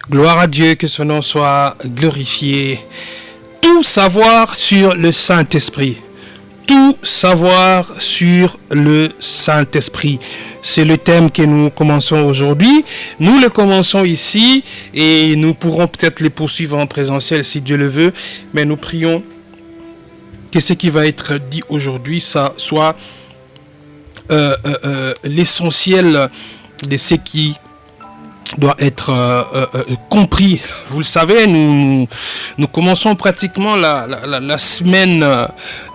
Gloire à Dieu, que son nom soit glorifié. Tout savoir sur le Saint-Esprit. Tout savoir sur le Saint-Esprit. C'est le thème que nous commençons aujourd'hui. Nous le commençons ici et nous pourrons peut-être les poursuivre en présentiel si Dieu le veut. Mais nous prions que ce qui va être dit aujourd'hui, ça soit l'essentiel de ce qui doit être compris. Vous le savez, nous commençons pratiquement la semaine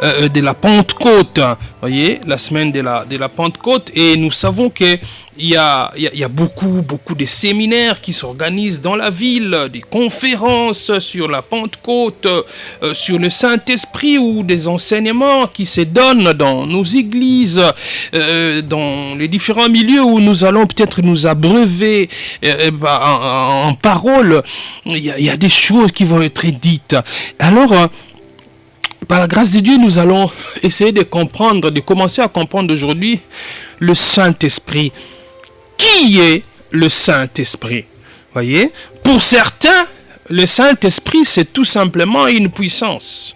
de la Pentecôte. Voyez, la semaine de la Pentecôte, et nous savons que il y a beaucoup de séminaires qui s'organisent dans la ville, des conférences sur la Pentecôte, sur le Saint-Esprit, ou des enseignements qui se donnent dans nos églises, dans les différents milieux où nous allons peut-être nous abreuver en paroles. Il y a des choses qui vont être dites. Alors, par la grâce de Dieu, nous allons essayer de comprendre, de commencer à comprendre aujourd'hui le Saint-Esprit. Qui est le Saint-Esprit? Voyez, pour certains, le Saint-Esprit, c'est tout simplement une puissance.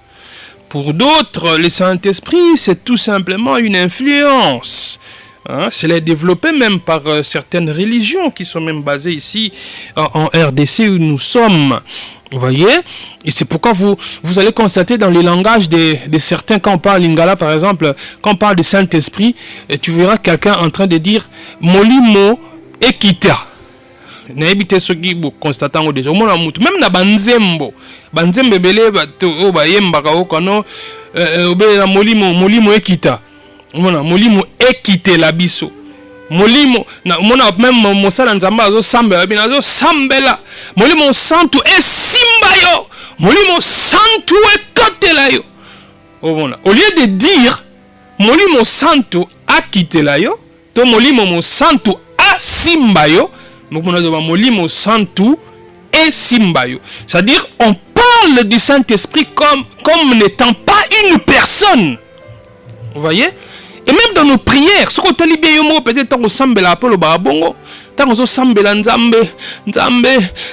Pour d'autres, le Saint-Esprit, c'est tout simplement une influence. C'est développé même par certaines religions qui sont même basées ici en RDC où nous sommes. Vous voyez? Et c'est pourquoi vous allez constater dans les langages de certains, quand on parle lingala par exemple, quand on parle du Saint-Esprit, tu verras quelqu'un en train de dire Molimo Ekita. Naibite soki bo constatant au déjà. Même na banzembo belé o bayemba ka okano obela molimo Ekita. Molimo Ekite la biso. Molimo na mona même mosala nzamba azo sambela bina azo sambela molimo santu esimba yo molimo santu ekatela yo. Au lieu de dire molimo santu akitela yo to molimo santu asimba yo, molimo santu esimba yo. C'est-à-dire on parle du Saint-Esprit comme n'étant pas une personne. Vous voyez? Et même dans nos prières, ce qu'on te dit bien, peut-être qu'on s'embelle à Apollo Barabongo, tant qu'on s'embelle à Nzambe,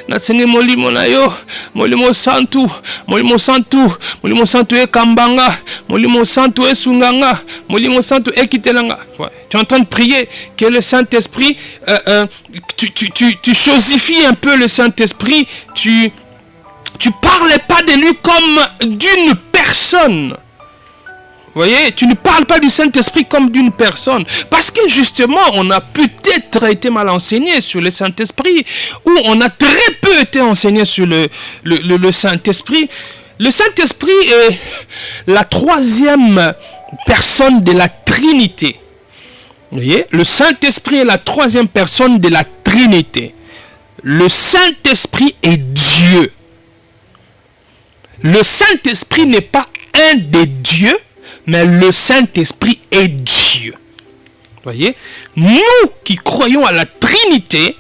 na sene molimo na yo, molimo santu e kambanga, molimo santu e sunganga, molimo santu e kitelanga. Tu es en train de prier que le Saint-Esprit, tu chosifies un peu le Saint-Esprit, tu parles pas de lui comme d'une personne. Vous voyez, tu ne parles pas du Saint-Esprit comme d'une personne. Parce que justement, on a peut-être été mal enseigné sur le Saint-Esprit, ou on a très peu été enseigné sur le Saint-Esprit. Le Saint-Esprit est la troisième personne de la Trinité. Vous voyez, le Saint-Esprit est la troisième personne de la Trinité. Le Saint-Esprit est Dieu. Le Saint-Esprit n'est pas un des dieux, mais le Saint-Esprit est Dieu. Voyez, nous qui croyons à la Trinité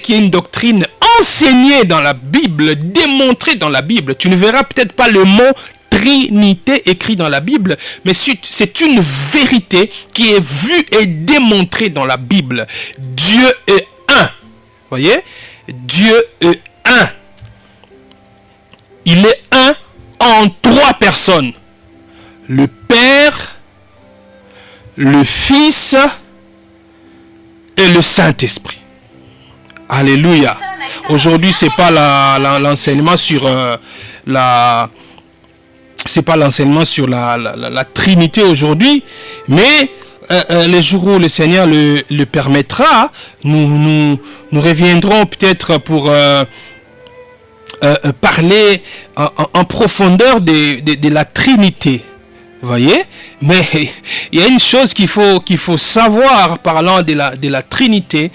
qui est une doctrine enseignée dans la Bible, démontrée dans la Bible. Tu ne verras peut-être pas le mot Trinité écrit dans la Bible, mais c'est une vérité qui est vue et démontrée dans la Bible. Dieu est un. Voyez, Dieu est un. Il est un en trois personnes. Le Père, le Fils et le Saint-Esprit. Alléluia. Aujourd'hui, c'est pas l'enseignement sur c'est pas l'enseignement sur la Trinité aujourd'hui, mais les jours où le Seigneur le permettra, nous reviendrons peut-être pour parler en profondeur de la Trinité. Vous voyez? Mais il y a une chose qu'il faut savoir parlant de la Trinité.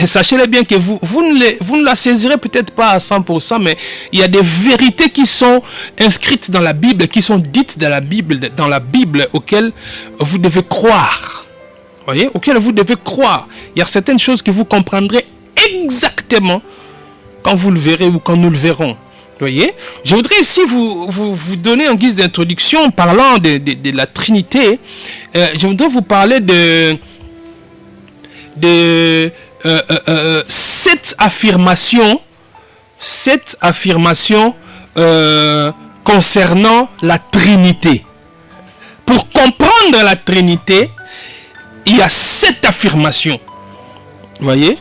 Sachez-le bien que vous ne la saisirez peut-être pas à 100%, mais il y a des vérités qui sont inscrites dans la Bible, qui sont dites dans la Bible, auxquelles vous devez croire. Vous voyez? Auxquelles vous devez croire. Il y a certaines choses que vous comprendrez exactement quand vous le verrez ou quand nous le verrons. Voyez, je voudrais ici vous donner en guise d'introduction, parlant de la Trinité, je voudrais vous parler de cette affirmation concernant la Trinité. Pour comprendre la Trinité, il y a cette affirmation. Vous voyez?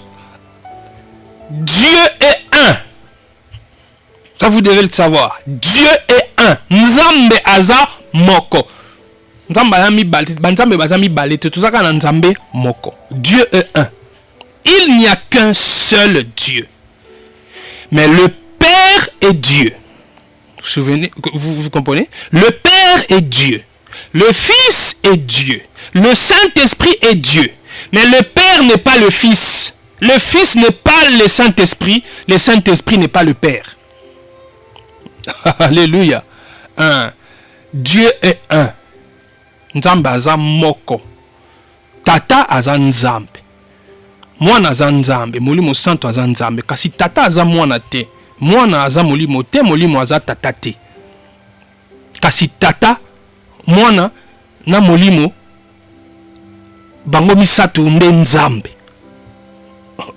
Dieu est un. Ça, vous devez le savoir. Dieu est un. Nzambe aza moko. Nzambe bazami balite. Tout ça quand Nzambe moko. Dieu est un. Il n'y a qu'un seul Dieu. Mais le Père est Dieu. Vous souvenez, vous comprenez? Le Père est Dieu. Le Fils est Dieu. Le Saint-Esprit est Dieu. Mais le Père n'est pas le Fils. Le Fils n'est pas le Saint-Esprit. Le Saint-Esprit n'est pas le Père. Alléluia. Un. Dieu est un. Nzambe aza moko. Tata aza nzambe. Mwana aza nzambe. Molimo santo aza nzambe. Kasi tata aza mwana te. Mwana aza molimo te. Molimo aza tata te. Kasi tata, mwana na molimo bango misato nde nzambe.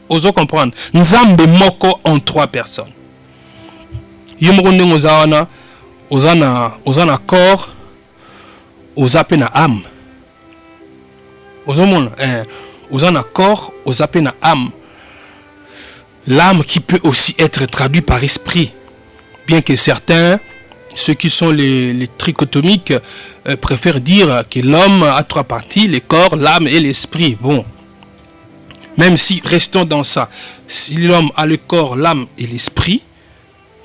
Ozo comprendre? Nzambe moko en 3 personnes. Yo moko ndenge oza na corps, oza pe na âme. Ozo mona oza na corps, oza pe na âme. L'âme qui peut aussi être traduite par esprit. Bien que certains, ceux qui sont les trichotomiques, préfèrent dire que l'homme a 3 parties, le corps, l'âme et l'esprit. Bon. Même si, restons dans ça. Si l'homme a le corps, l'âme et l'esprit,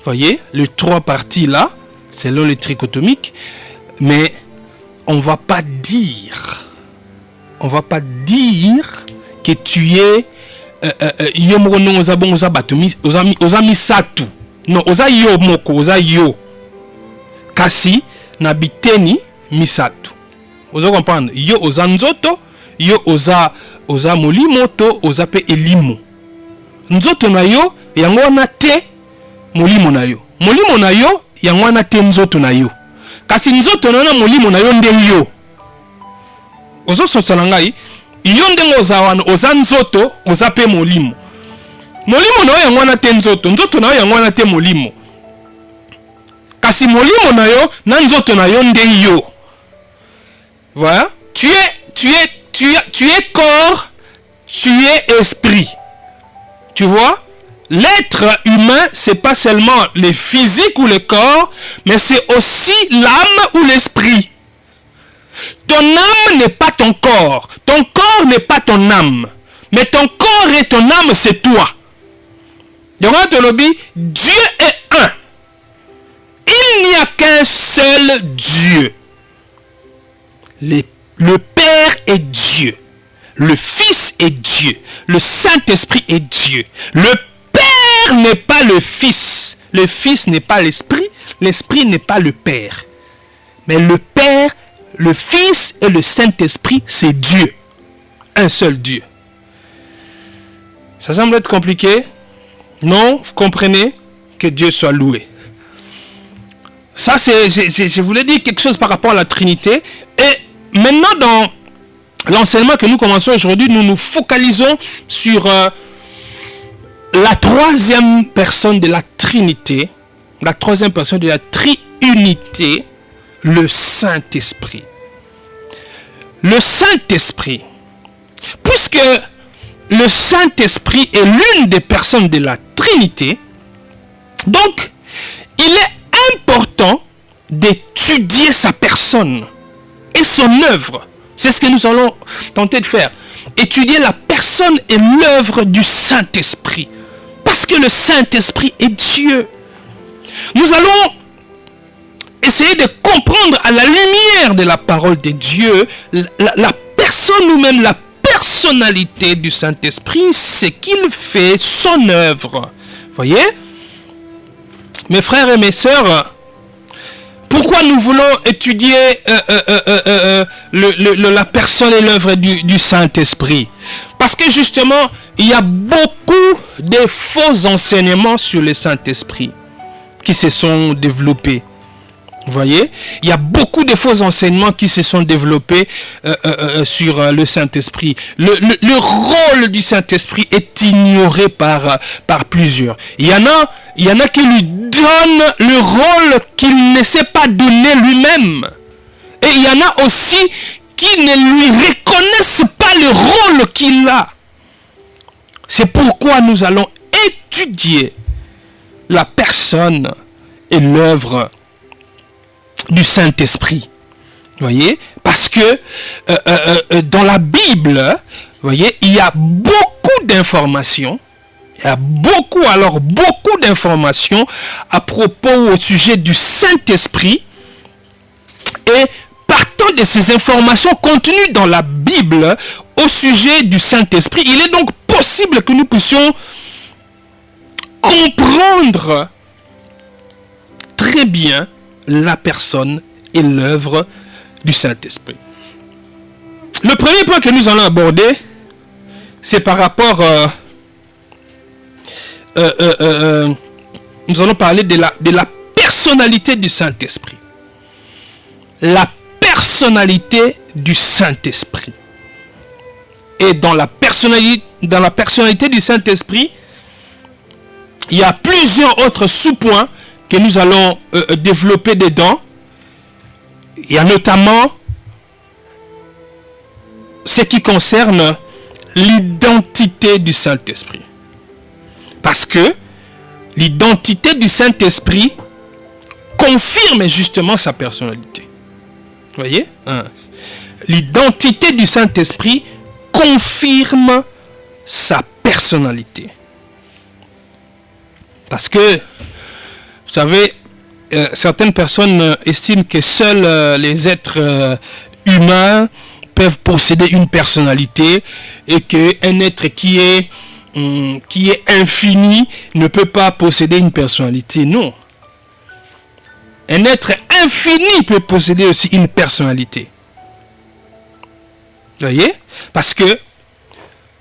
voyez, les 3 parties là, selon les trichotomiques, mais on va pas dire que tu es non, oza yo moko, oza yo. Kasi na biteni misatu. Oza comprendre? Yo oza nzoto, yo oza molimo to oza pe elimo. Nzoto na yo yango wana te molimo na yo. Molimo na yo yango wana te nzoto na yo. Kasi nzoto na molimo na yo nde yo. Ozo sosala ngai, yo ndengo oza wana oza nzoto, oza pe molimo. Molimo na yo yango wana te nzoto, nzoto na yo yango wana te molimo. Kasi molimo na yo na nzoto na yo nde yo. Voilà, tu es corps, tu es esprit. Tu vois? L'être humain, c'est pas seulement le physique ou le corps, mais c'est aussi l'âme ou l'esprit. Ton âme n'est pas ton corps n'est pas ton âme, mais ton corps et ton âme, c'est toi. Dieu est un. Il n'y a qu'un seul Dieu. Le Père est Dieu. Le Fils est Dieu. Le Saint-Esprit est Dieu. Le Père n'est pas le Fils. Le Fils n'est pas l'Esprit. L'Esprit n'est pas le Père. Mais le Père, le Fils et le Saint-Esprit, c'est Dieu. Un seul Dieu. Ça semble être compliqué? Non, vous comprenez? Que Dieu soit loué. Ça, c'est, je voulais dire quelque chose par rapport à la Trinité. Et maintenant, dans l'enseignement que nous commençons aujourd'hui, nous nous focalisons sur la 3e personne de la Trinité, la 3e personne de la triunité, le Saint-Esprit. Le Saint-Esprit, puisque le Saint-Esprit est l'une des personnes de la Trinité, donc il est important d'étudier sa personne et son œuvre. C'est ce que nous allons tenter de faire. Étudier la personne et l'œuvre du Saint-Esprit. Parce que le Saint-Esprit est Dieu. Nous allons essayer de comprendre à la lumière de la parole de Dieu la personne ou même la personnalité du Saint-Esprit, ce qu'il fait, son œuvre. Voyez? Mes frères et mes sœurs, pourquoi nous voulons étudier la personne et l'œuvre du Saint-Esprit? Parce que justement, il y a beaucoup de faux enseignements sur le Saint-Esprit qui se sont développés. Vous voyez, il y a beaucoup de faux enseignements qui se sont développés sur le Saint-Esprit. Le rôle du Saint-Esprit est ignoré par plusieurs. Il y en a qui lui donnent le rôle qu'il ne sait pas donner lui-même. Et il y en a aussi qui ne lui reconnaissent pas le rôle qu'il a. C'est pourquoi nous allons étudier la personne et l'œuvre du Saint-Esprit. Voyez, parce que dans la Bible, voyez, il y a beaucoup d'informations. Il y a beaucoup d'informations à propos au sujet du Saint-Esprit. Et partant de ces informations contenues dans la Bible au sujet du Saint-Esprit, il est donc possible que nous puissions comprendre très bien la personne et l'œuvre du Saint-Esprit. Le premier point que nous allons aborder, c'est par rapport... nous allons parler de la personnalité du Saint-Esprit. La personnalité du Saint-Esprit. Et dans la personnalité du Saint-Esprit, il y a plusieurs autres sous-points que nous allons développer dedans. Il y a notamment ce qui concerne l'identité du Saint-Esprit. Parce que l'identité du Saint-Esprit confirme justement sa personnalité. Vous voyez? L'identité du Saint-Esprit confirme sa personnalité. Parce que vous savez, certaines personnes estiment que seuls les êtres humains peuvent posséder une personnalité et qu'un être qui est infini ne peut pas posséder une personnalité. Non. Un être infini peut posséder aussi une personnalité. Vous voyez? Parce que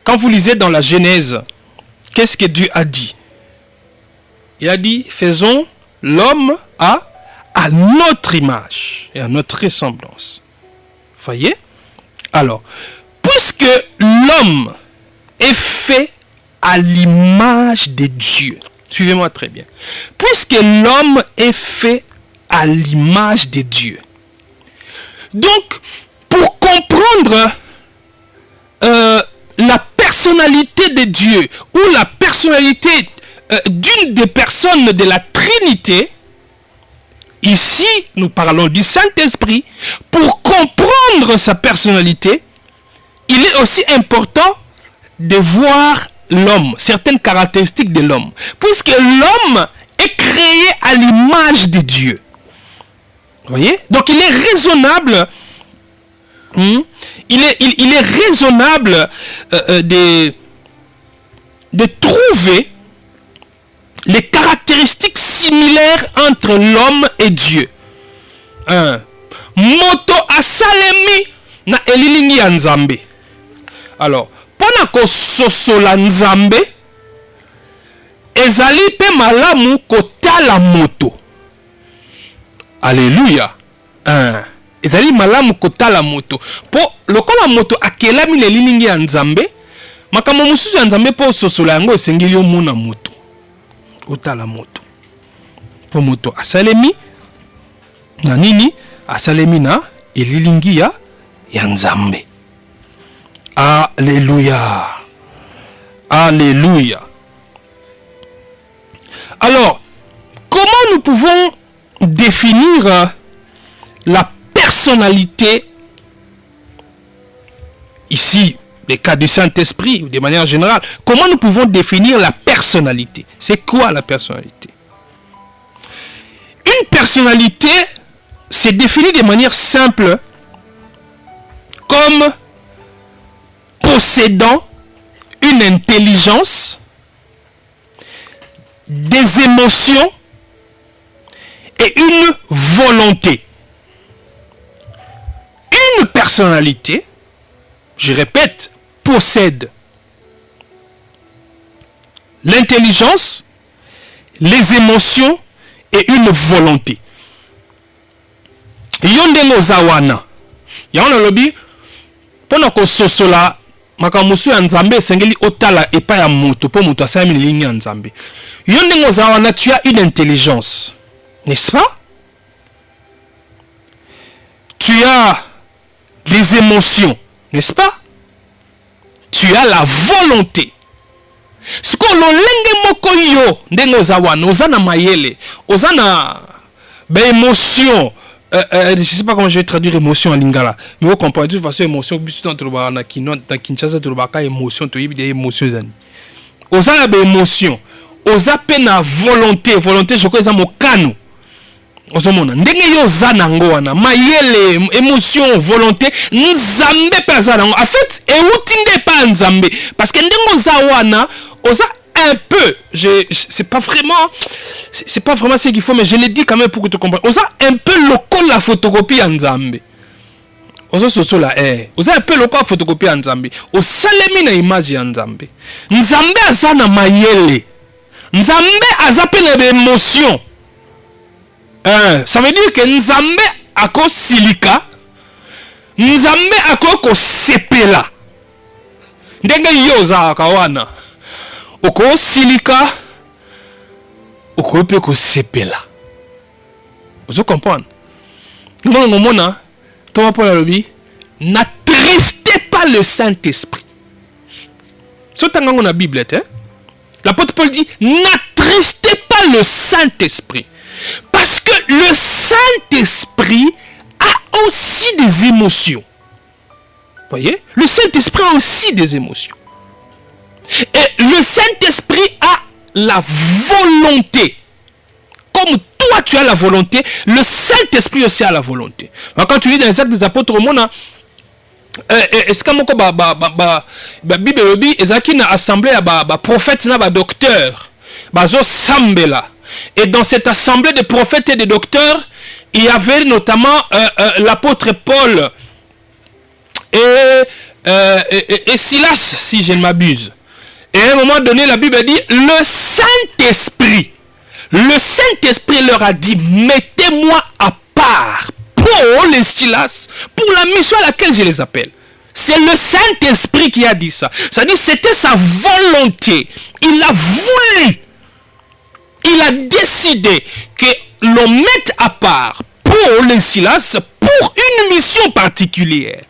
quand vous lisez dans la Genèse, qu'est-ce que Dieu a dit? Il a dit, faisons l'homme à notre image et à notre ressemblance. Vous voyez? Alors, puisque l'homme est fait à l'image de Dieu, suivez-moi très bien. Puisque l'homme est fait à l'image de Dieu, donc, pour comprendre la personnalité de Dieu ou la personnalité d'une des personnes de la Trinité, ici, nous parlons du Saint-Esprit. Pour comprendre sa personnalité, il est aussi important de voir l'homme, certaines caractéristiques de l'homme. Puisque l'homme est créé à l'image de Dieu. Vous voyez? Donc, il est raisonnable... Il est raisonnable de trouver les caractéristiques similaires entre l'homme et Dieu. Moto asalemi na elilingi ya Nzambe. Alors, pona ko sosola Nzambe, ezali pe malamu kotala moto. Alléluia. Ezali malamu kotala moto. Po lokola moto akelami na elilingi ya Nzambe, makambo mosusu ya Nzambe po sosola yango esengeli omona moto. Otala moto. Po moto asalemi na nini? Asalemi na elilingi ya Nzambe. Alléluia. Alléluia. Alors, comment nous pouvons définir la personnalité ici, les cas du Saint-Esprit, ou de manière générale? Comment nous pouvons définir la personnalité? C'est quoi la personnalité? Une personnalité c'est défini de manière simple comme possédant une intelligence, des émotions et une volonté. Une personnalité, je répète, possède l'intelligence, les émotions et une volonté. Yondengo zawana. Yana lobi. Pona ko sosola. Makamusu ya nzambe sengeli otala epa ya mutu. Po mutu asayami ligne ya nzambe. Yondengo zawana, tu as une intelligence. N'est-ce pas? Tu as les émotions. N'est-ce pas? Tu as la volonté. Ce qu'on lenge moko yo ndengo zawana. Ozana mayele. Ozana émotion. Je ne sais pas comment je vais traduire émotion en lingala. Mais vous comprenez de toute façon émotion. Bis dans Kinshasa tu émotion. Tu as émotion zani. Ozana émotion. Oza pena volonté. Volonté je crois que c'est mon canou. Ozomona ndenge yo zana ngoana mayele émotion volonté nzambe pezana en fait eutinde pas nzambe parce que ndengo zawana oza un peu c'est pas vraiment ce qu'il faut mais je l'ai dit quand même pour que tu comprennes oza un peu local la photocopie en nzambe ozo sosola oza un peu local la photocopie en nzambe osalemi na image ya nzambe nzambe azana mayele nzambe azapena be émotion. Ça veut dire que Nzambe ako silika, Nzambe ako ko sepela. Ndenge yoza kawana. Oko silika, oko pe ko sepela. Vous comprenez? Nous mona, Thomas Paul a dit, n'attristez pas le Saint-Esprit. C'est dans la Bible, hein? L'apôtre Paul dit, n'attristez pas le Saint-Esprit. Parce que le Saint-Esprit a aussi des émotions. Voyez? Le Saint-Esprit a aussi des émotions. Et le Saint-Esprit a la volonté. Comme toi tu as la volonté, le Saint-Esprit aussi a la volonté. Alors, quand tu lis dans les Actes des Apôtres, est-ce que la Bible dit ezaki na assemblée ya prophètes na docteurs bazo sambela. Et dans cette assemblée de prophètes et de docteurs, il y avait notamment l'apôtre Paul et Silas, si je ne m'abuse. Et à un moment donné, la Bible dit, le Saint-Esprit leur a dit, mettez-moi à part Paul et Silas pour la mission à laquelle je les appelle. C'est le Saint-Esprit qui a dit ça. C'est-à-dire, c'était sa volonté. Il a voulu. Il a décidé que l'on mette à part Paul et Silas pour une mission particulière.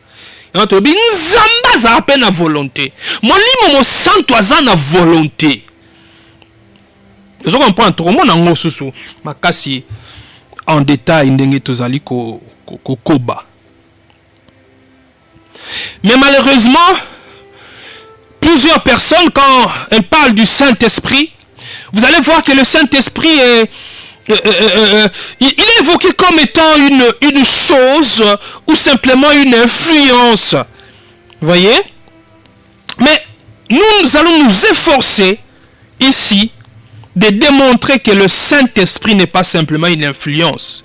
On te dit, Nzamba a à peine la volonté. Mon livre, mon sang, toi, a volonté. Je comprends tout le monde en gros sous ma casse en détail ndenge tozali ko koba. Mais malheureusement, plusieurs personnes, quand elles parlent du Saint-Esprit, vous allez voir que le Saint-Esprit il est évoqué comme étant une chose ou simplement une influence. Vous voyez? Mais nous allons nous efforcer ici de démontrer que le Saint-Esprit n'est pas simplement une influence,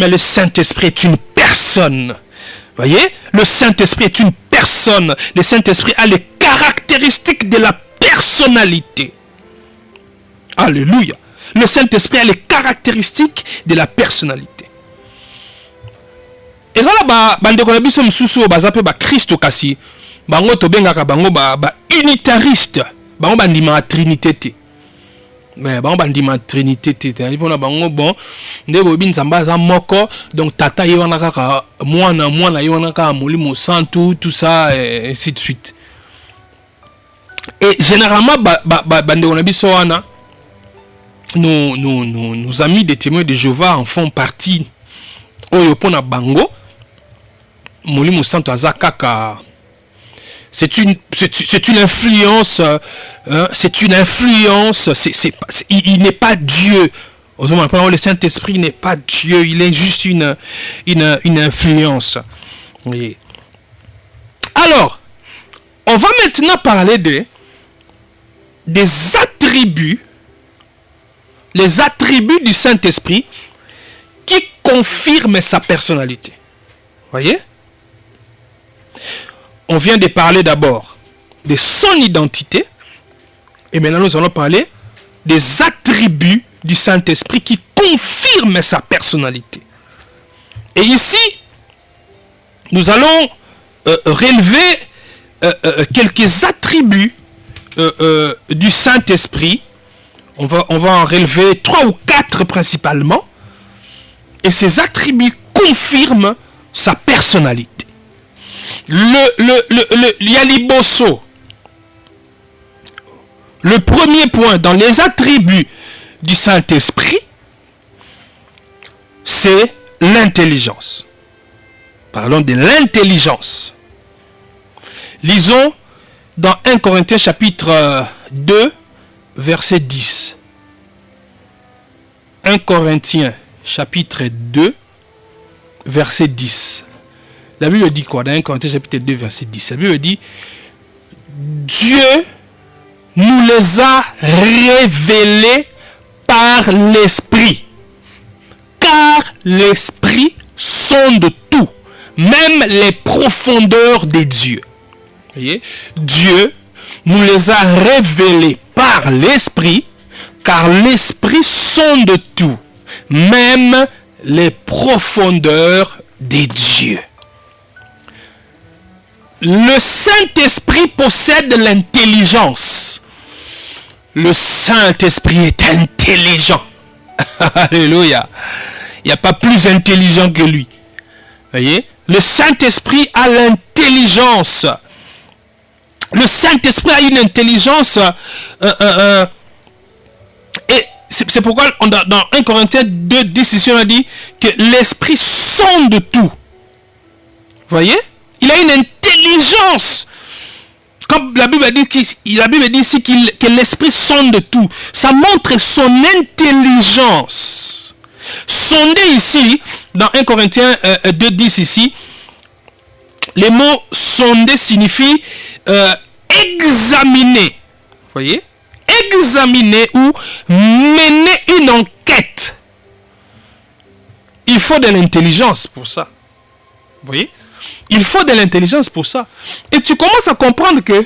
mais le Saint-Esprit est une personne. Vous voyez? Le Saint-Esprit est une personne. Le Saint-Esprit a les caractéristiques de la personnalité. Alléluia. Le Saint-Esprit a les caractéristiques de la personnalité. Et ça là, bandeko na biso msusu bazape ba Christ kasi bango to bengaka bango ba unitariste, bango bandima trinité te. Mais bango bandima trinité te. Ipona bango bon ndebo binzamba za moko donc tata yona kaka mwana yona kaka molimo santu tout ça et ainsi de suite. Et généralement bandeko na biso wana nos amis des témoins de Jéhovah en font partie. Oyopona bango molimo santo azakaka. C'est une influence, c'est une influence, il n'est pas Dieu. Le Saint-Esprit n'est pas Dieu, il est juste une influence. Oui. Alors, on va maintenant parler des attributs, les attributs du Saint-Esprit qui confirment sa personnalité. Voyez? On vient de parler d'abord de son identité. Et maintenant, nous allons parler des attributs du Saint-Esprit qui confirment sa personnalité. Et ici, nous allons relever quelques attributs du Saint-Esprit. On va en relever 3 ou 4 principalement. Et ces attributs confirment sa personnalité. Le Yaliboso. Le premier point dans les attributs du Saint-Esprit, c'est l'intelligence. Parlons de l'intelligence. Lisons dans 1 Corinthiens chapitre 2, verset 10. 1 Corinthiens chapitre 2, verset 10. La Bible dit quoi? Dans 1 Corinthiens chapitre 2, verset 10. La Bible dit, Dieu nous les a révélés par l'Esprit. Car l'Esprit sonde tout, même les profondeurs des dieux. Voyez? Dieu nous les a révélés par l'Esprit, car l'Esprit sonde tout, même les profondeurs des dieux. Le Saint-Esprit possède l'intelligence. Le Saint-Esprit est intelligent. Alléluia. Il n'y a pas plus intelligent que lui. Voyez? Le Saint-Esprit a l'intelligence. Le Saint-Esprit a une intelligence. Et c'est pourquoi dans 1 Corinthiens 2, 10, ici on a dit que l'Esprit sonde tout. Voyez? Il a une intelligence. Comme la Bible dit ici que l'Esprit sonde tout. Ça montre son intelligence. Sonder ici, dans 1 Corinthiens 2, 10 ici, les mots sonder signifie examiner. Voyez? Examiner ou mener une enquête. Il faut de l'intelligence pour ça. Vous voyez? Il faut de l'intelligence pour ça. Et tu commences à comprendre que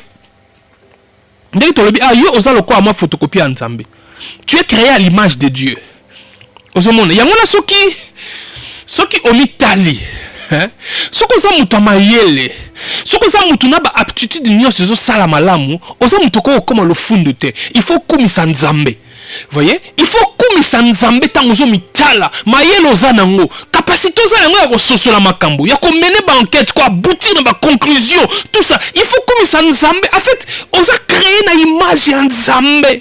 tu es créé à l'image de Dieu. Il y a ceux qui ont mis tali. Ceux qui ont mis ceux qui ont mis aptitude de salamalamu, comme le fond de terre. Il faut comme ça nzambe. Voyez? Il faut comme ça nzambe tangozo mitala. Mayelo zanango. Capacité zanango ya kososola makambo. Ya ko mener ba enquête ko aboutir na ba conclusion. Tout ça. Il faut comme ça nzambe. En fait, on a créé na image ya nzambe.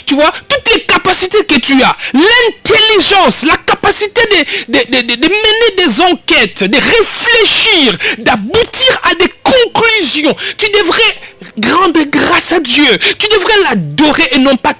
Tu vois, toutes les capacités que tu as, l'intelligence, la capacité de mener des enquêtes, de réfléchir, d'aboutir à des conclusions. Tu devrais rendre grâce à Dieu. Tu devrais l'adorer et non pas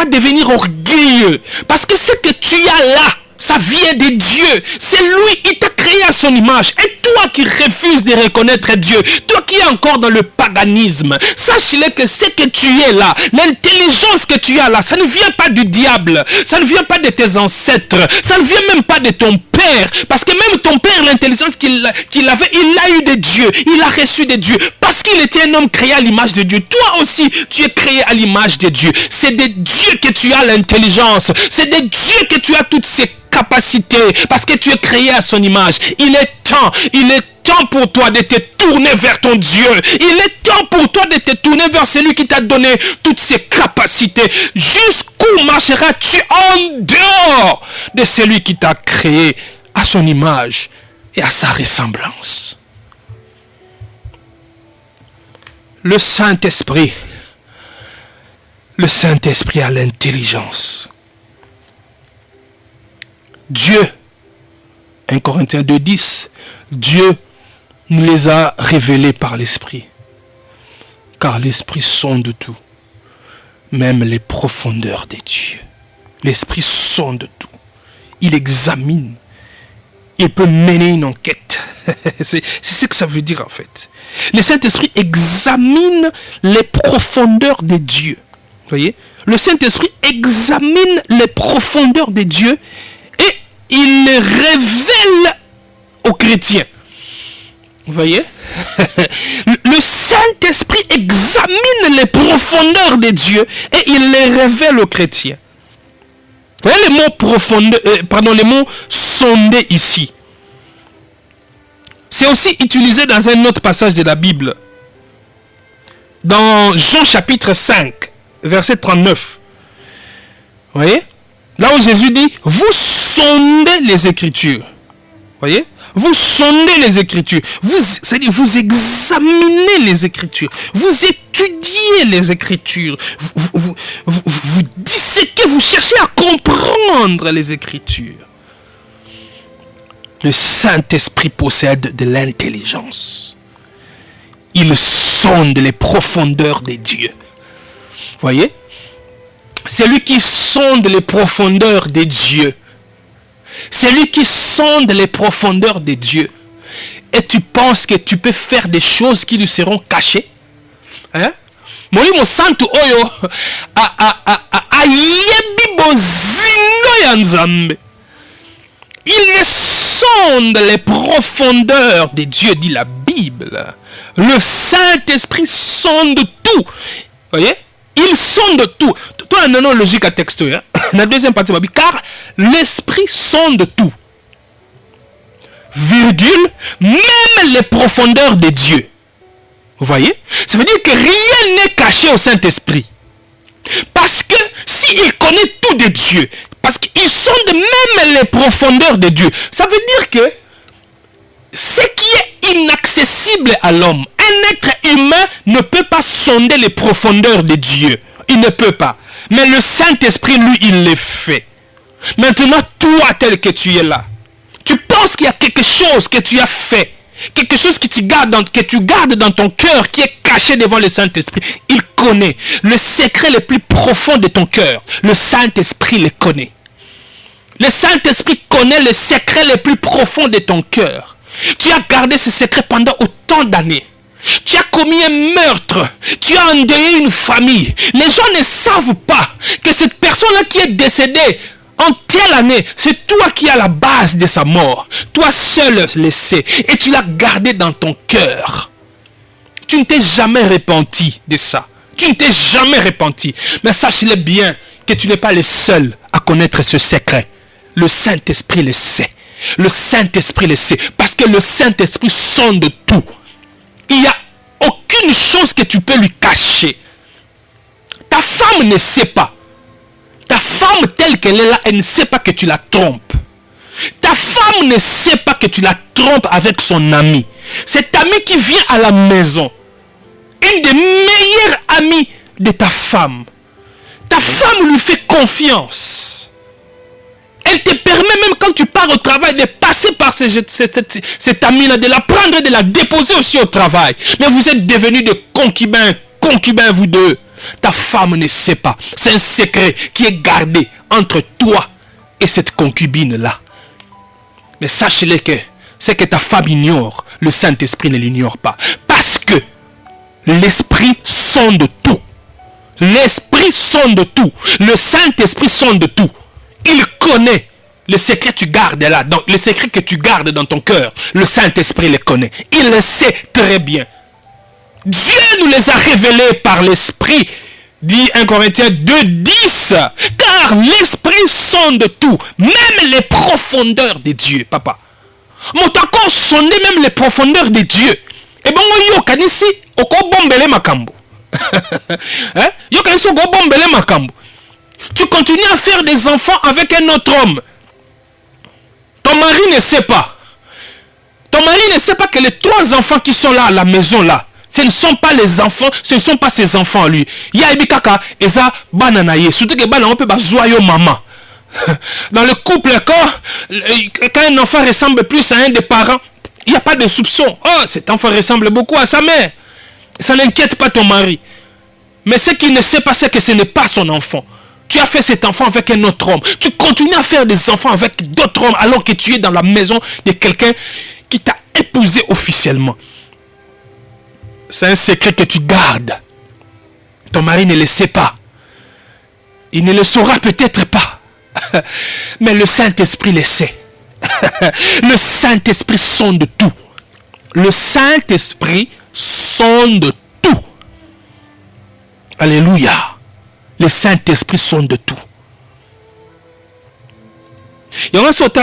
devenir orgueilleux. Parce que ce que tu as là, ça vient de Dieu. C'est lui, il t'a créé à son image. Et toi qui refuses de reconnaître Dieu, toi qui es encore dans le paganisme, sache-le que ce que tu es là, l'intelligence que tu as là, ça ne vient pas du diable, ça ne vient pas de tes ancêtres, ça ne vient même pas de ton père. Parce que même ton père, l'intelligence qu'il avait, il l'a eu de Dieu, il l'a reçu de Dieu. Parce qu'il était un homme créé à l'image de Dieu. Toi aussi, tu es créé à l'image de Dieu. C'est de Dieu que tu as l'intelligence. C'est de Dieu que tu as toutes ces capacité, parce que tu es créé à son image. Il est temps pour toi de te tourner vers ton Dieu. Il est temps pour toi de te tourner vers celui qui t'a donné toutes ces capacités. Jusqu'où marcheras-tu en dehors de celui qui t'a créé à son image et à sa ressemblance? Le Saint-Esprit a l'intelligence. Dieu, 1 Corinthiens 2, 10, Dieu nous les a révélés par l'Esprit. Car l'Esprit sonde tout, même les profondeurs des dieux. L'Esprit sonde tout. Il examine. Il peut mener une enquête. C'est ce que ça veut dire en fait. Le Saint-Esprit examine les profondeurs des dieux. Vous voyez? Le Saint-Esprit examine les profondeurs des dieux et il les révèle aux chrétiens. Vous voyez? Le Saint-Esprit examine les profondeurs de Dieu et il les révèle aux chrétiens. Vous voyez les mots profondeur, les mots sonder ici. C'est aussi utilisé dans un autre passage de la Bible. Dans Jean chapitre 5, verset 39. Vous voyez? Là où Jésus dit, vous sondez les Écritures. Vous voyez? Vous sondez les Écritures. C'est-à-dire, vous examinez les Écritures. Vous étudiez les Écritures. Vous disséquez, vous cherchez à comprendre les Écritures. Le Saint-Esprit possède de l'intelligence. Il sonde les profondeurs des dieux. Vous voyez? C'est lui qui sonde les profondeurs des dieux. C'est lui qui sonde les profondeurs des dieux. Et tu penses que tu peux faire des choses qui lui seront cachées? Hein? Molimo santu oyo ayebi bozingo ya Nzambe. Il sonde les profondeurs des dieux, dit la Bible. Le Saint-Esprit sonde tout. Vous voyez? Il sonde tout. Toi, un nom logique à texte. Hein? La deuxième partie, car l'Esprit sonde tout. Virgule, même les profondeurs des dieux. Vous voyez? Ça veut dire que rien n'est caché au Saint-Esprit. Parce que s'il connaît tout de Dieu, parce qu'il sonde même les profondeurs de Dieu, ça veut dire que ce qui est inaccessible à l'homme, un être humain ne peut pas sonder les profondeurs de Dieu. Il ne peut pas. Mais le Saint-Esprit, lui, il le fait. Maintenant, toi, tel que tu es là, tu penses qu'il y a quelque chose que tu as fait, quelque chose que tu gardes dans ton cœur, qui est caché devant le Saint-Esprit. Il connaît le secret le plus profond de ton cœur. Le Saint-Esprit le connaît. Le Saint-Esprit connaît le secret le plus profond de ton cœur. Tu as gardé ce secret pendant autant d'années. Tu as commis un meurtre. Tu as endeuillé une famille. Les gens ne savent pas que cette personne-là qui est décédée en telle année, c'est toi qui es à la base de sa mort. Toi seul le sais. Et tu l'as gardé dans ton cœur. Tu ne t'es jamais repenti de ça. Tu ne t'es jamais repenti. Mais sache-le bien que tu n'es pas le seul à connaître ce secret. Le Saint-Esprit le sait. Le Saint-Esprit le sait. Parce que le Saint-Esprit sonde tout. Il n'y a aucune chose que tu peux lui cacher. Ta femme ne sait pas. Ta femme telle qu'elle est là, elle ne sait pas que tu la trompes. Ta femme ne sait pas que tu la trompes avec son ami. Cet ami qui vient à la maison. Une des meilleures amies de ta femme. Ta femme lui fait confiance. Elle te permet même quand tu pars au travail de passer par cet ami-là, de la prendre et de la déposer aussi au travail. Mais vous êtes devenus des concubins vous deux. Ta femme ne sait pas. C'est un secret qui est gardé entre toi et cette concubine-là. Mais sache-le que ce que ta femme ignore, le Saint-Esprit ne l'ignore pas. Parce que l'Esprit sonde tout. L'Esprit sonde tout. Le Saint-Esprit sonde tout. Il connaît le secret que tu gardes là. Donc, le secret que tu gardes dans ton cœur, le Saint-Esprit le connaît. Il le sait très bien. Dieu nous les a révélés par l'Esprit, dit 1 Corinthiens 2:10. Car l'Esprit sonde tout, même les profondeurs de Dieu, papa. Mon encore sonder même les profondeurs de Dieu. Et bon, yo kanisi oko bombele makambo. Hein? Yo kanisi oko bombele makambo. Tu continues à faire des enfants avec un autre homme. Ton mari ne sait pas. Ton mari ne sait pas que les 3 enfants qui sont là à la maison là, ce ne sont pas les enfants, ce ne sont pas ses enfants lui. Il y a des kaka et ça bananaye. Surtout que banana on peut pas joyeux maman. Dans le couple quand un enfant ressemble plus à un des parents, il n'y a pas de soupçon. Oh, cet enfant ressemble beaucoup à sa mère. Ça n'inquiète pas ton mari. Mais ce qu'il ne sait pas, c'est que ce n'est pas son enfant. Tu as fait cet enfant avec un autre homme. Tu continues à faire des enfants avec d'autres hommes alors que tu es dans la maison de quelqu'un qui t'a épousé officiellement. C'est un secret que tu gardes. Ton mari ne le sait pas. Il ne le saura peut-être pas. Mais le Saint-Esprit le sait. Le Saint-Esprit sonde tout. Le Saint-Esprit sonde tout. Alléluia. Le Saint-Esprit sonde tout. Et on a sauté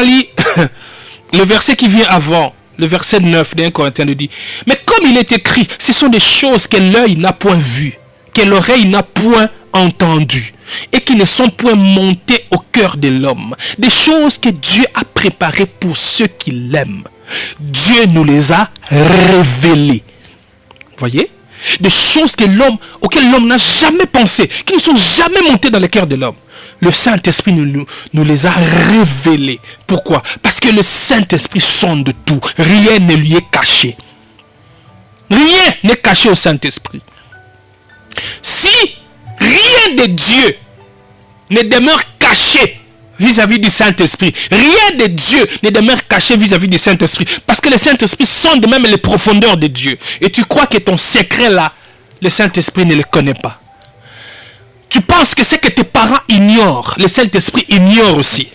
le verset qui vient avant, le verset 9 d'un Corinthien nous dit, mais comme il est écrit, ce sont des choses que l'œil n'a point vues, que l'oreille n'a point entendues, et qui ne sont point montées au cœur de l'homme. Des choses que Dieu a préparées pour ceux qui l'aiment. Dieu nous les a révélées. Voyez? Des choses auxquelles l'homme n'a jamais pensé, qui ne sont jamais montées dans le cœur de l'homme. Le Saint-Esprit nous les a révélées. Pourquoi? Parce que le Saint-Esprit sonde tout. Rien ne lui est caché. Rien n'est caché au Saint-Esprit. Si rien de Dieu ne demeure caché vis-à-vis du Saint-Esprit, rien de Dieu ne demeure caché vis-à-vis du Saint-Esprit, parce que le Saint-Esprit sonde même les profondeurs de Dieu. Et tu crois que ton secret là, le Saint-Esprit ne le connaît pas. Tu penses que ce que tes parents ignorent, le Saint-Esprit ignore aussi.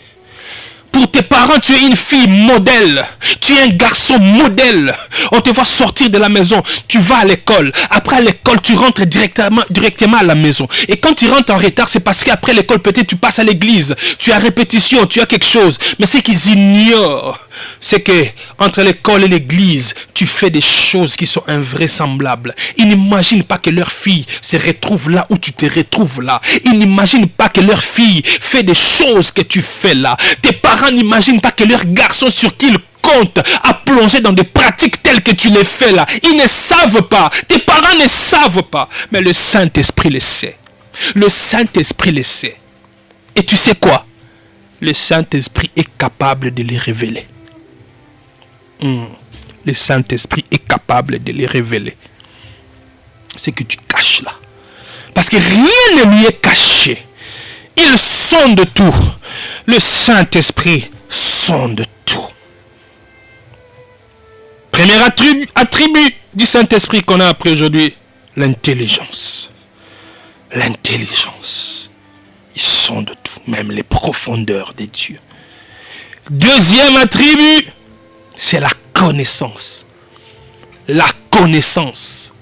Pour tes parents, tu es une fille modèle. Tu es un garçon modèle. On te voit sortir de la maison. Tu vas à l'école. Après l'école, tu rentres directement à la maison. Et quand tu rentres en retard, c'est parce qu'après l'école, peut-être tu passes à l'église. Tu as répétition, tu as quelque chose. Mais ce qu'ils ignorent, c'est que entre l'école et l'église, tu fais des choses qui sont invraisemblables. Ils n'imaginent pas que leur fille se retrouve là où tu te retrouves là. Ils n'imaginent pas que leur fille fait des choses que tu fais là. Tes parents n'imaginent pas que leur garçon sur qui ils comptent a plongé dans des pratiques telles que tu les fais là. Ils ne savent pas. Tes parents ne savent pas. Mais le Saint-Esprit le sait. Le Saint-Esprit le sait. Et tu sais quoi? Le Saint-Esprit est capable de les révéler. Le Saint-Esprit est capable de les révéler. C'est que tu caches là. Parce que rien ne lui est caché. Il sonde tout. Le Saint-Esprit sonde tout. Premier attribut du Saint-Esprit qu'on a appris aujourd'hui, l'intelligence. L'intelligence. Il sonde tout, même les profondeurs de Dieu. Deuxième attribut, c'est la connaissance. La connaissance.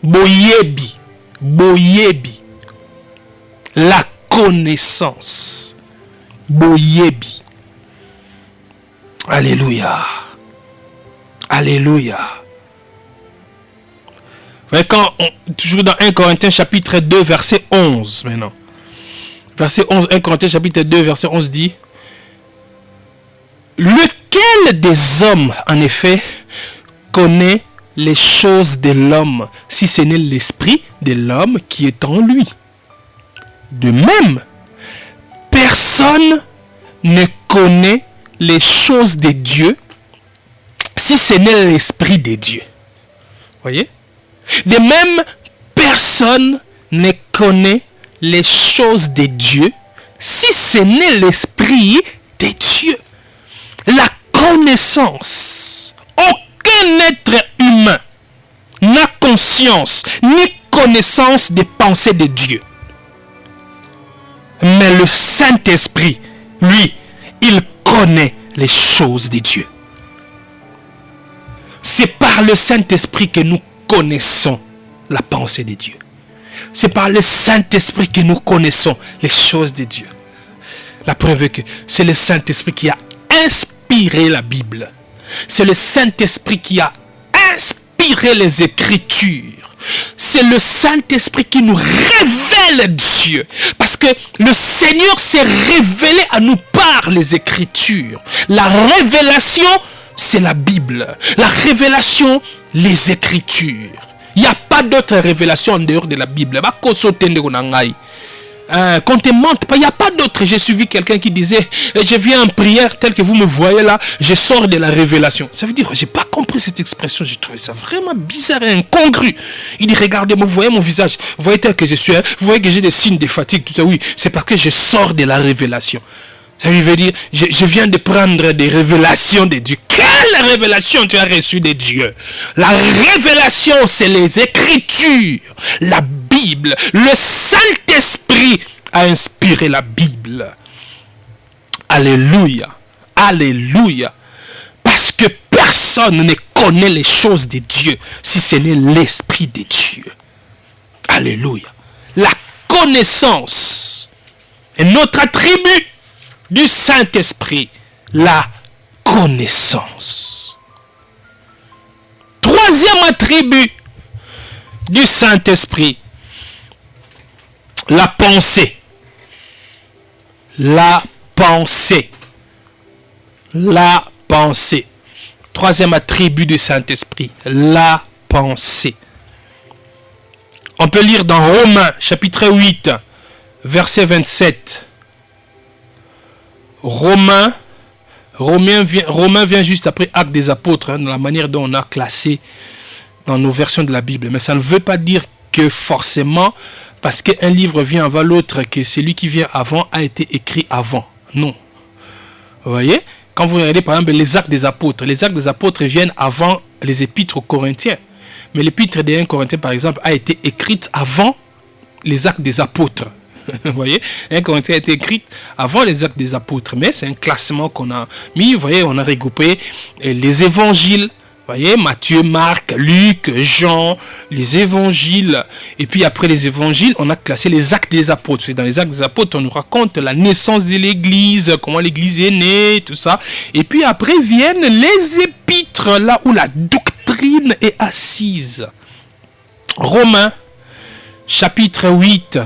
Boyebi. Boyebi. La connaissance. Boyebi. Alléluia. Alléluia. Toujours dans 1 Corinthiens chapitre 2 verset 11 maintenant. Verset 11, 1 Corinthiens chapitre 2 verset 11 dit: lequel des hommes en effet connaît les choses de l'homme, si ce n'est l'esprit de l'homme qui est en lui? De même, personne ne connaît les choses de Dieu si ce n'est l'esprit de Dieu. Voyez? De même, personne ne connaît les choses de Dieu si ce n'est l'esprit de Dieu. La connaissance. Aucun être humain n'a conscience ni connaissance des pensées de Dieu. Mais le Saint-Esprit, lui, il connaît les choses de Dieu. C'est par le Saint-Esprit que nous connaissons la pensée de Dieu. C'est par le Saint-Esprit que nous connaissons les choses de Dieu. La preuve est que c'est le Saint-Esprit qui a inspiré la Bible. C'est le Saint-Esprit qui a inspiré les Écritures. C'est le Saint-Esprit qui nous révèle Dieu. Parce que le Seigneur s'est révélé à nous par les Écritures. La révélation, c'est la Bible. La révélation, les Écritures. Il n'y a pas d'autre révélation en dehors de la Bible. Qu'on te mente pas, il n'y a pas d'autre. J'ai suivi quelqu'un qui disait: je viens en prière tel que vous me voyez là, je sors de la révélation. Ça veut dire, j'ai pas compris cette expression, j'ai trouvé ça vraiment bizarre et incongru. Il dit: regardez-moi, vous voyez mon visage, vous voyez tel que je suis, vous voyez que j'ai des signes de fatigue, tout ça. Oui, c'est parce que je sors de la révélation. Ça veut dire, je viens de prendre des révélations de Dieu. Quelle révélation tu as reçue de Dieu? La révélation, c'est les Écritures, la Bible. Le Saint-Esprit a inspiré la Bible. Alléluia. Alléluia. Parce que personne ne connaît les choses de Dieu si ce n'est l'Esprit de Dieu. Alléluia. La connaissance est notre attribut du Saint-Esprit, la connaissance. Troisième attribut du Saint-Esprit, la pensée. La pensée. La pensée. Troisième attribut du Saint-Esprit, la pensée. On peut lire dans Romains, chapitre 8, verset 27. Romains vient juste après Actes des Apôtres, dans la manière dont on a classé dans nos versions de la Bible. Mais ça ne veut pas dire que forcément, parce qu'un livre vient avant l'autre, que celui qui vient avant a été écrit avant. Non. Vous voyez? Quand vous regardez par exemple les Actes des Apôtres viennent avant les épîtres aux Corinthiens. Mais l'épître des 1 Corinthiens par exemple a été écrite avant les Actes des Apôtres. Vous voyez, 1 Corinthiens a été écrite avant les Actes des Apôtres. Mais c'est un classement qu'on a mis. Vous voyez, on a regroupé les évangiles. Vous voyez, Matthieu, Marc, Luc, Jean, les évangiles. Et puis après les évangiles, on a classé les actes des apôtres. Dans les actes des apôtres, on nous raconte la naissance de l'église, comment l'église est née, tout ça. Et puis après viennent les épîtres, là où la doctrine est assise. Romains, chapitre 8,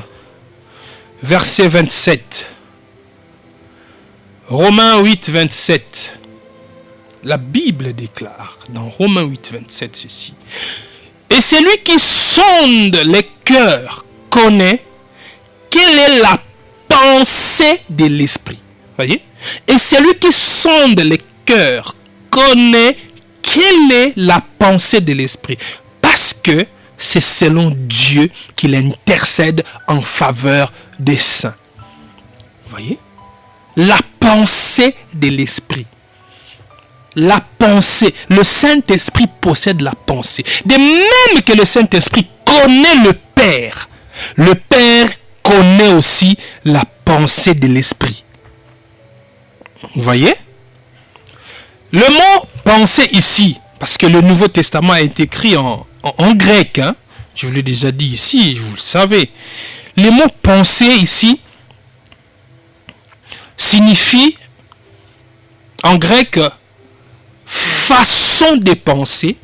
verset 27. Romains 8, 27. La Bible déclare dans Romains 8, 27 ceci. Et celui qui sonde les cœurs connaît quelle est la pensée de l'esprit. Voyez? Et celui qui sonde les cœurs connaît quelle est la pensée de l'esprit. Parce que c'est selon Dieu qu'il intercède en faveur des saints. Voyez? La pensée de l'esprit. La pensée. Le Saint-Esprit possède la pensée. De même que le Saint-Esprit connaît le Père. Le Père connaît aussi la pensée de l'Esprit. Vous voyez? Le mot pensée ici, parce que le Nouveau Testament a été écrit en grec. Hein? Je vous l'ai déjà dit ici, vous le savez. Le mot pensée ici signifie en grec façon de penser,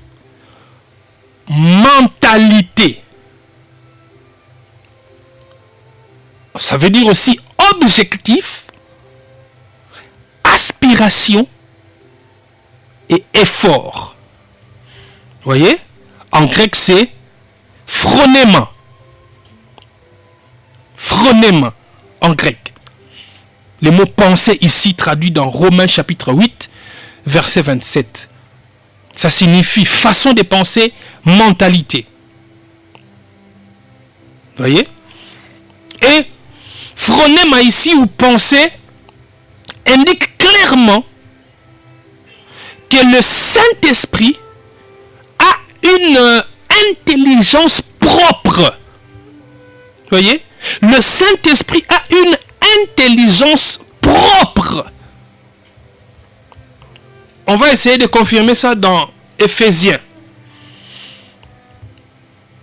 mentalité. Ça veut dire aussi objectif, aspiration et effort. Vous voyez? En grec, c'est phronéma. Phronéma, en grec. Le mot pensée ici traduit dans Romains chapitre 8, verset 27. Ça signifie façon de penser, mentalité. Vous voyez? Et phronéma ici, ou pensée, indique clairement que le Saint-Esprit a une intelligence propre. Vous voyez? Le Saint-Esprit a une intelligence propre. On va essayer de confirmer ça dans Éphésiens.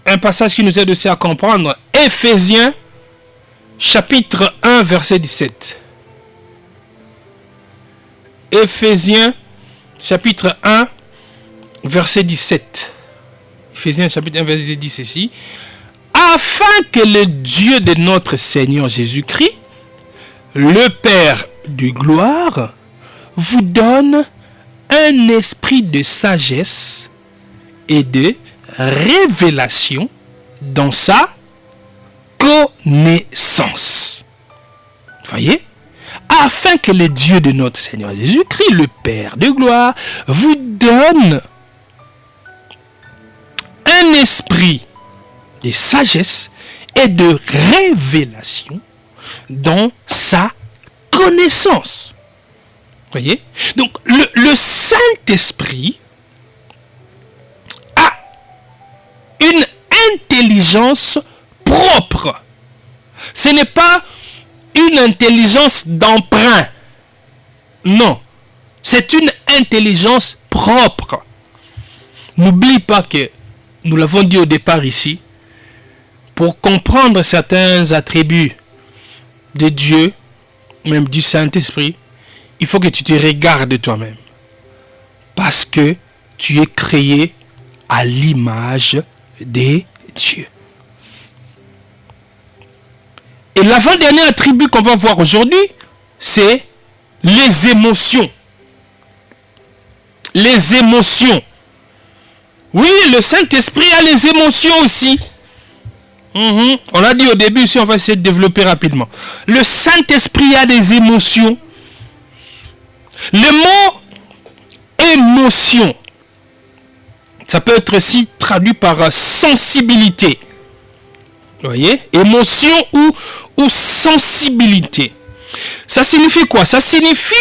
Un passage qui nous aide aussi à comprendre. Éphésiens, chapitre 1, verset 17. Éphésiens, chapitre 1, verset 17. Éphésiens, chapitre 1, verset 10, ceci. Afin que le Dieu de notre Seigneur Jésus-Christ, le Père de gloire, vous donne un esprit de sagesse et de révélation dans sa connaissance. Voyez? Afin que le Dieu de notre Seigneur Jésus-Christ, le Père de gloire, vous donne un esprit de sagesse et de révélation dans sa connaissance. Voyez? Donc, le Saint-Esprit a une intelligence propre. Ce n'est pas une intelligence d'emprunt. Non. C'est une intelligence propre. N'oublie pas que, nous l'avons dit au départ ici, pour comprendre certains attributs de Dieu, même du Saint-Esprit, il faut que tu te regardes toi-même. Parce que tu es créé à l'image de Dieu. Et l'avant-dernier attribut qu'on va voir aujourd'hui, c'est les émotions. Les émotions. Oui, le Saint-Esprit a les émotions aussi. On l'a dit au début, si on va essayer de développer rapidement. Le Saint-Esprit a des émotions. Le mot émotion, ça peut être aussi traduit par sensibilité. Vous voyez? Émotion ou sensibilité. Ça signifie quoi? Ça signifie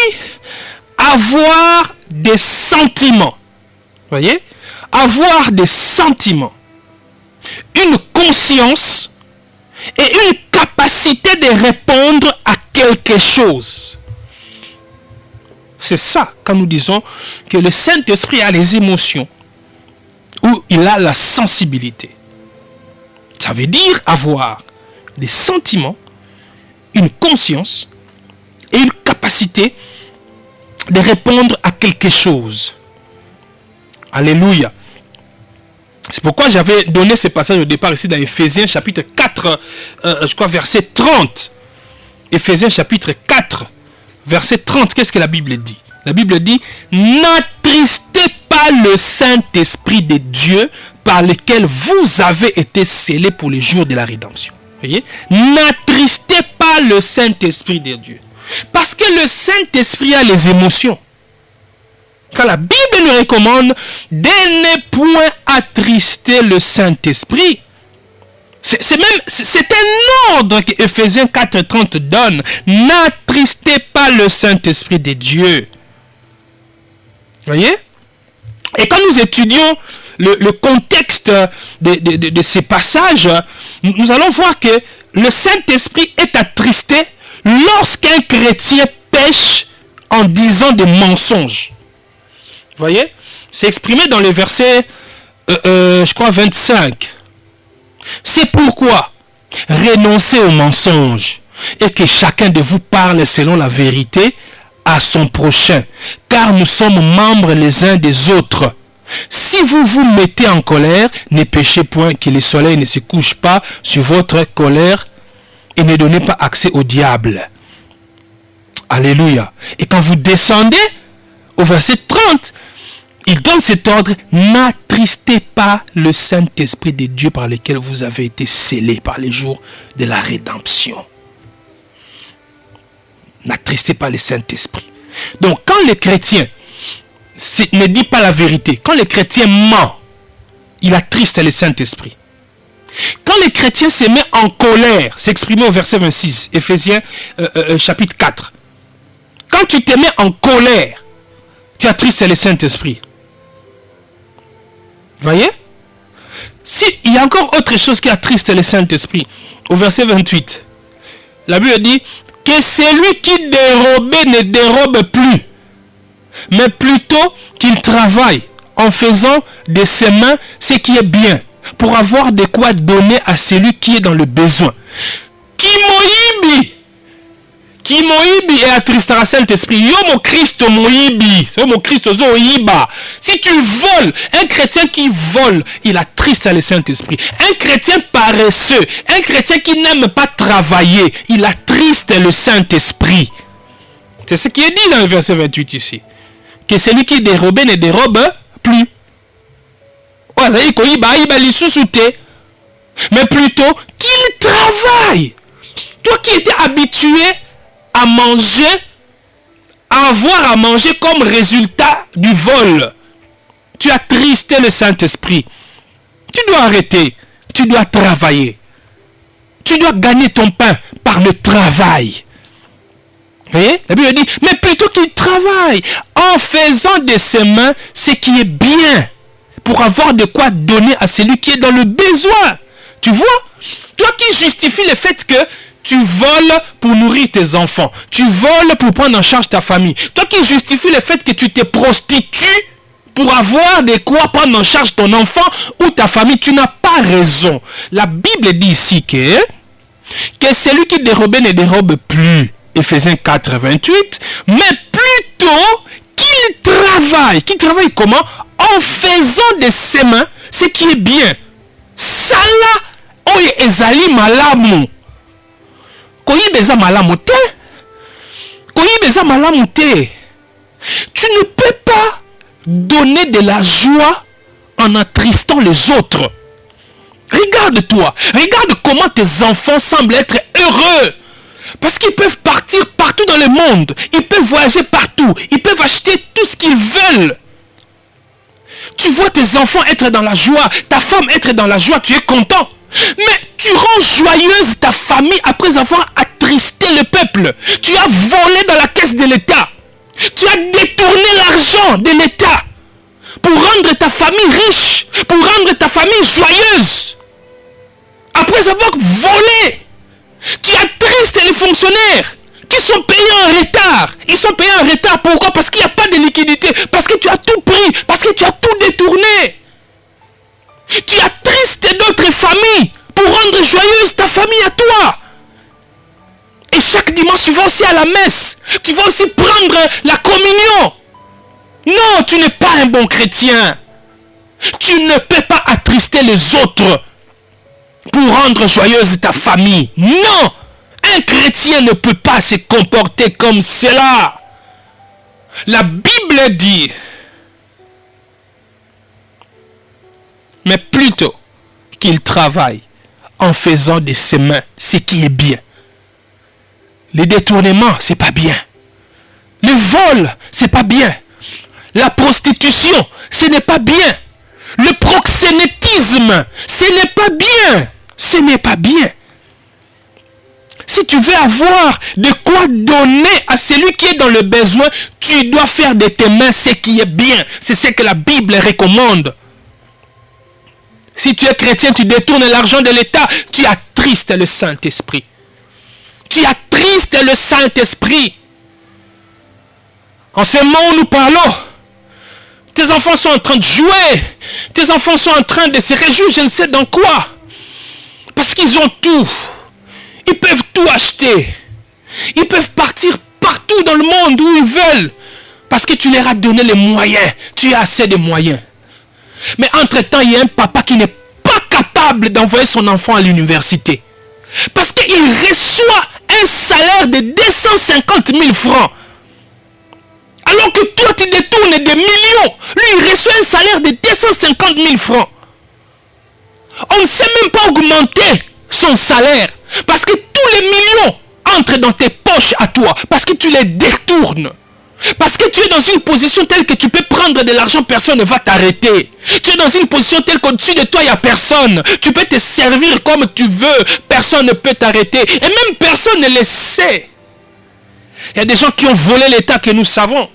avoir des sentiments. Vous voyez? Avoir des sentiments. Une conscience et une capacité de répondre à quelque chose. C'est ça quand nous disons que le Saint-Esprit a les émotions ou il a la sensibilité. Ça veut dire avoir des sentiments, une conscience et une capacité de répondre à quelque chose. Alléluia. C'est pourquoi j'avais donné ce passage au départ ici dans Ephésiens chapitre 4, je crois verset 30. Ephésiens chapitre 4, verset 30. Qu'est-ce que la Bible dit? La Bible dit, n'attristez pas le Saint-Esprit de Dieu par lequel vous avez été scellés pour les jours de la rédemption. Voyez? N'attristez pas le Saint-Esprit de Dieu. Parce que le Saint-Esprit a les émotions. Quand la Bible nous recommande de ne point attrister le Saint-Esprit, c'est un ordre que Ephésiens 4:30 donne. N'attristez pas le Saint-Esprit de Dieu. Voyez? Et quand nous étudions le contexte de ces passages, nous allons voir que le Saint-Esprit est attristé lorsqu'un chrétien pêche en disant des mensonges. Vous voyez? C'est exprimé dans le verset, je crois, 25. C'est pourquoi renoncez aux mensonges et que chacun de vous parle selon la vérité à son prochain, car nous sommes membres les uns des autres. Si vous vous mettez en colère, ne péchez point, que le soleil ne se couche pas sur votre colère et ne donnez pas accès au diable. Alléluia. Et quand vous descendez au verset 30, il donne cet ordre, n'attristez pas le Saint-Esprit de Dieu par lequel vous avez été scellés par les jours de la rédemption. N'attristez pas le Saint-Esprit. Donc quand le chrétien ne dit pas la vérité, quand le chrétien ment, il attriste le Saint-Esprit. Quand le chrétien se met en colère, c'est exprimé au verset 26, Ephésiens chapitre 4. Quand tu te mets en colère, tu attristes le Saint-Esprit. Voyez? Il y a encore autre chose qui attriste le Saint-Esprit. Au verset 28, la Bible dit que celui qui dérobait ne dérobe plus, mais plutôt qu'il travaille en faisant de ses mains ce qui est bien, pour avoir de quoi donner à celui qui est dans le besoin. Qui moibi et attristera Saint-Esprit. Yo mo Christ moibi. Yo mo Christ zo iba. Si tu voles, un chrétien qui vole, il attriste le Saint-Esprit. Un chrétien paresseux, un chrétien qui n'aime pas travailler, il attriste le Saint-Esprit. C'est ce qui est dit dans le verset 28 ici. Que celui qui dérobe ne dérobe plus. Mais plutôt qu'il travaille. Toi qui étais habitué à manger, à avoir à manger comme résultat du vol, tu as attristé le Saint-Esprit. Tu dois arrêter, tu dois travailler. Tu dois gagner ton pain par le travail. Vous voyez? La Bible dit, mais plutôt qu'il travaille en faisant de ses mains ce qui est bien, pour avoir de quoi donner à celui qui est dans le besoin. Tu vois? Toi qui justifies le fait que tu voles pour nourrir tes enfants, tu voles pour prendre en charge ta famille, toi qui justifies le fait que tu te prostitues pour avoir de quoi prendre en charge ton enfant ou ta famille, tu n'as pas raison. La Bible dit ici que celui qui dérobe ne dérobe plus, Éphésiens 4, 28, mais plutôt qu'il travaille. Qu'il travaille comment? En faisant de ses mains ce qui est bien. Sala oyo ezali malamu. Koyiba eza malamu te. Koyiba eza malamu te. Tu ne peux pas donner de la joie en attristant les autres. Regarde-toi. Regarde comment tes enfants semblent être heureux. Parce qu'ils peuvent partir partout dans le monde. Ils peuvent voyager partout. Ils peuvent acheter tout ce qu'ils veulent. Tu vois tes enfants être dans la joie. Ta femme être dans la joie. Tu es content. Mais tu rends joyeuse ta famille après avoir attristé le peuple. Tu as volé dans la caisse de l'État. Tu as détourné l'argent de l'État pour rendre ta famille riche, pour rendre ta famille joyeuse. Après avoir volé, tu attristes les fonctionnaires qui sont payés en retard. Ils sont payés en retard. Pourquoi? Parce qu'il n'y a pas de liquidité. Parce que tu as tout pris. Parce que tu as tout détourné. Tu attristes d'autres familles pour rendre joyeuse ta famille à toi. Et chaque dimanche, tu vas aussi à la messe. Tu vas aussi prendre la communion. Non, tu n'es pas un bon chrétien. Tu ne peux pas attrister les autres pour rendre joyeuse ta famille. Non, un chrétien ne peut pas se comporter comme cela. La Bible dit, mais plutôt qu'il travaille en faisant de ses mains ce qui est bien. Les détournements, c'est pas bien. Le vol, c'est pas bien. La prostitution, ce n'est pas bien. Le proxénétisme, ce n'est pas bien. Ce n'est pas bien. Si tu veux avoir de quoi donner à celui qui est dans le besoin, tu dois faire de tes mains ce qui est bien. C'est ce que la Bible recommande. Si tu es chrétien, tu détournes l'argent de l'État, tu attristes le Saint-Esprit. Tu attristes le Saint-Esprit. En ce moment où nous parlons, tes enfants sont en train de jouer. Tes enfants sont en train de se réjouir, je ne sais dans quoi. Parce qu'ils ont tout. Ils peuvent tout acheter. Ils peuvent partir partout dans le monde où ils veulent. Parce que tu leur as donné les moyens. Tu as assez de moyens. Mais entre-temps, il y a un papa qui n'est pas capable d'envoyer son enfant à l'université. Parce qu'il reçoit un salaire de 250 000 francs. Alors que toi, tu détournes des millions. Lui, il reçoit un salaire de 250 000 francs. On ne sait même pas augmenter son salaire. Parce que tous les millions entrent dans tes poches à toi. Parce que tu les détournes. Parce que tu es dans une position telle que tu peux prendre de l'argent, personne ne va t'arrêter. Tu es dans une position telle qu'au-dessus de toi, il n'y a personne. Tu peux te servir comme tu veux. Personne ne peut t'arrêter. Et même personne ne le sait. Il y a des gens qui ont volé l'État que nous savons.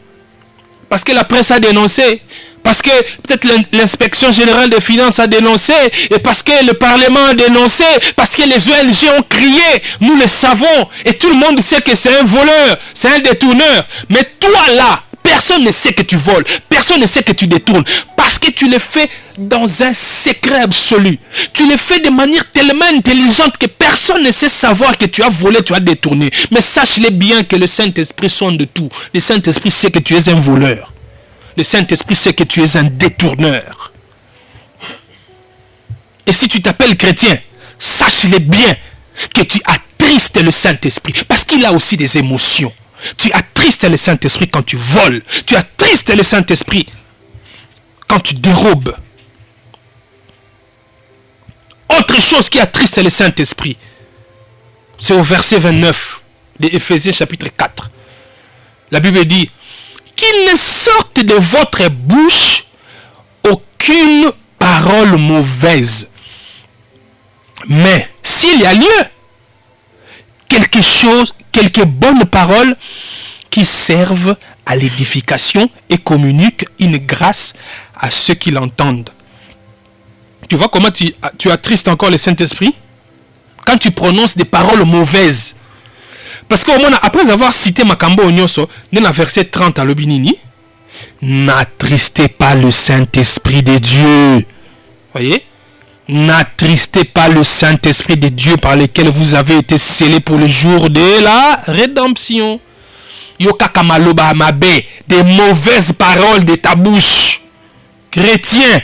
Parce que la presse a dénoncé. Parce que peut-être l'inspection générale des finances a dénoncé. Et parce que le Parlement a dénoncé. Parce que les ONG ont crié. Nous le savons. Et tout le monde sait que c'est un voleur. C'est un détourneur. Mais toi là, personne ne sait que tu voles. Personne ne sait que tu détournes. Parce que tu le fais dans un secret absolu. Tu le fais de manière tellement intelligente que personne ne sait savoir que tu as volé, tu as détourné. Mais sache-le bien que le Saint-Esprit sonde de tout. Le Saint-Esprit sait que tu es un voleur. Le Saint-Esprit sait que tu es un détourneur. Et si tu t'appelles chrétien, sache-le bien que tu attristes le Saint-Esprit. Parce qu'il a aussi des émotions. Tu attristes le Saint-Esprit quand tu voles. Tu attristes le Saint-Esprit quand tu dérobes. Autre chose qui attriste le Saint-Esprit, c'est au verset 29 de Éphésiens chapitre 4. La Bible dit, qu'il ne sorte de votre bouche aucune parole mauvaise. Mais s'il y a lieu, quelques bonnes paroles qui servent à l'édification et communiquent une grâce à ceux qui l'entendent. Tu vois comment tu attristes encore le Saint-Esprit? Quand tu prononces des paroles mauvaises. Parce qu'au moins, après avoir cité Makambo Onyoso, dans la verset 30 à l'Obinini, n'attristez pas le Saint-Esprit de Dieu. Voyez? N'attristez pas le Saint-Esprit de Dieu par lequel vous avez été scellés pour le jour de la rédemption. Yokaka maloba amabe, des mauvaises paroles de ta bouche. Chrétien,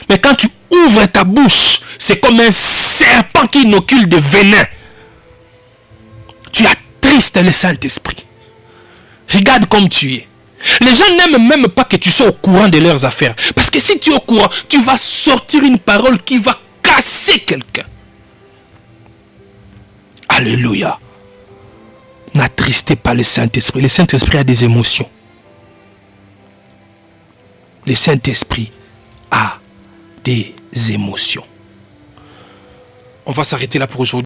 mais quand tu ouvres ta bouche, c'est comme un serpent qui inocule de venin. Tu attristes le Saint-Esprit. Regarde comme tu es. Les gens n'aiment même pas que tu sois au courant de leurs affaires. Parce que si tu es au courant, tu vas sortir une parole qui va casser quelqu'un. Alléluia. N'attristez pas le Saint-Esprit. Le Saint-Esprit a des émotions. Le Saint-Esprit a des émotions. On va s'arrêter là pour aujourd'hui.